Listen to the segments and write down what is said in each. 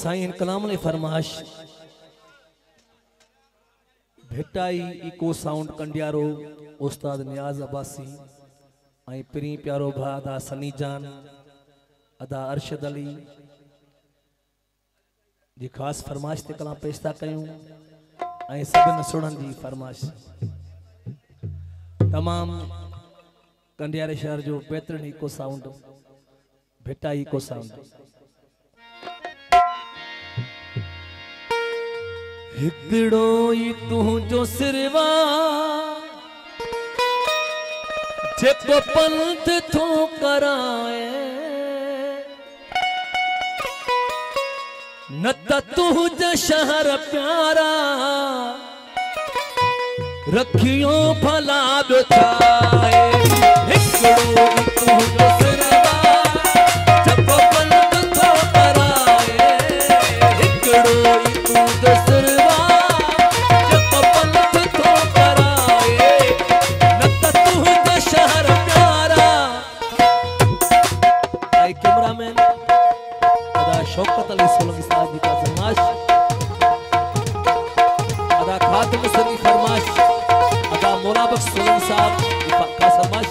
साईं कलाम ने फरमाश भेटाई echo sound Kandiaro उस्ताद नियाज अब्बासी आई पिरी प्यारो भा अदा सनी जान अदा अरशद अली जी खास फरमाश ते कलाम पेश था कयूं आई सभिन सुणन जी फरमाश तमाम कंडियारे शहर जो बेहतरीन इको साउंड भेटाई इको साउंड हिकड़ो ई तू जो सिरवा जेको पंथ थो कराए न त तुझ शहर प्यारा रखियो भला बिछाए हिकड़ो ई तू जो सिरवा जेको पंथ थो कराए हिकड़ो ई तू जो सिरवा शौकत अली सोलंकी साहब जी का फरमाश अदा खातिम सनी फरमाश अदा मौला बख्श सोलंकी साहब का फरमाश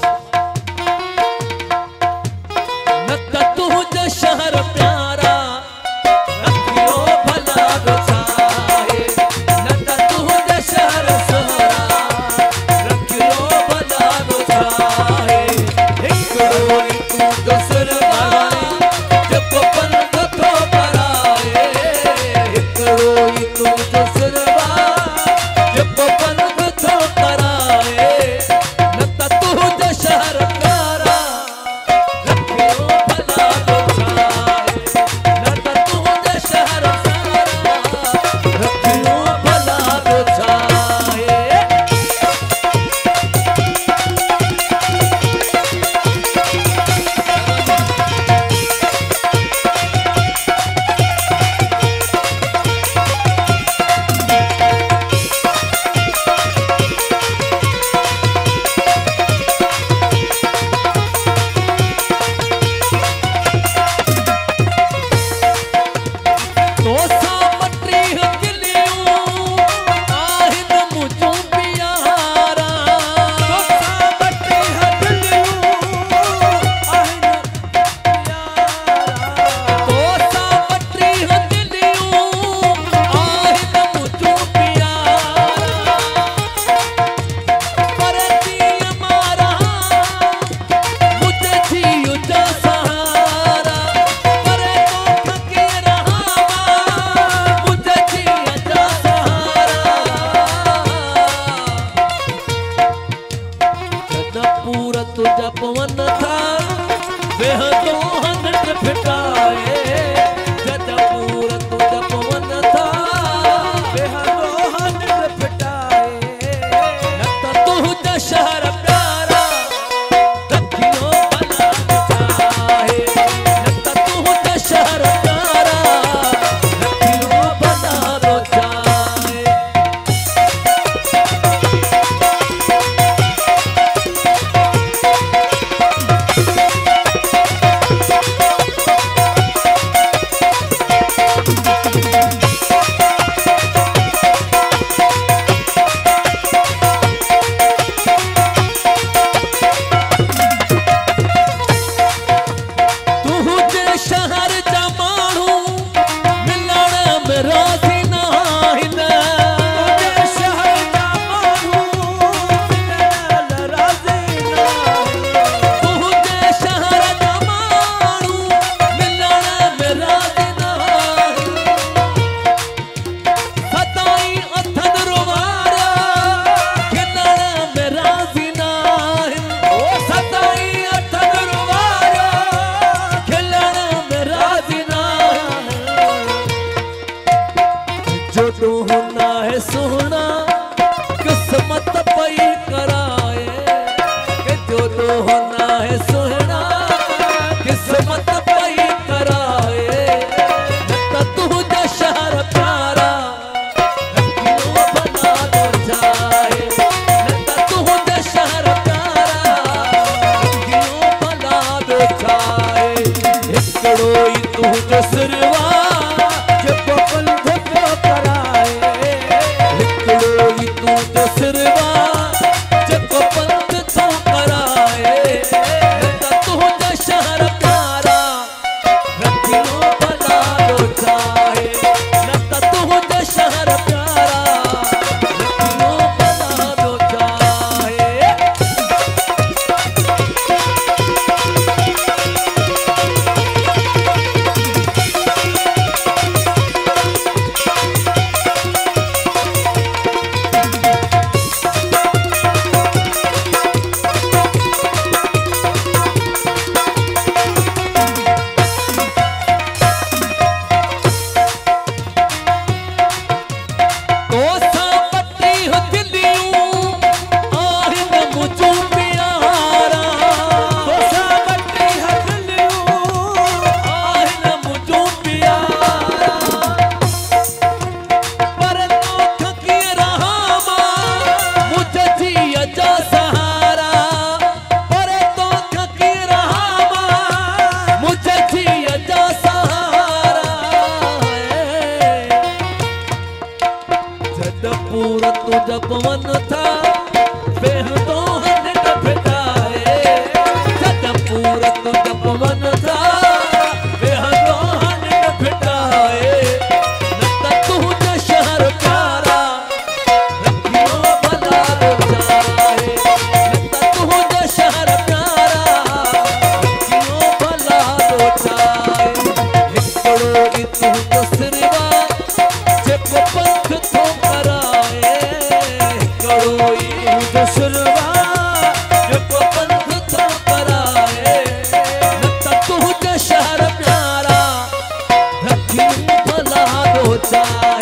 न तुझ शहर प्यारा रखियो भला बिछाए न तुझ शहर सोहरा रखियो भला बिछाए हिकड़ो तू दसरवा जपवन था बेहदो हन फिटाए सतपुर तू जपवन था बेहदो हन फिटाए नत तू शहर प्यारा रखियो भला रोचाए नत तू शहर प्यारा रखियो भला रोचाए हिकड़ो ई तू सिरवा जेको पंथ थो कराए हिकड़ो ई तू सिरवा जेको पंथ थो कराए नत तू शहर प्यारा रखियो भला रोचाए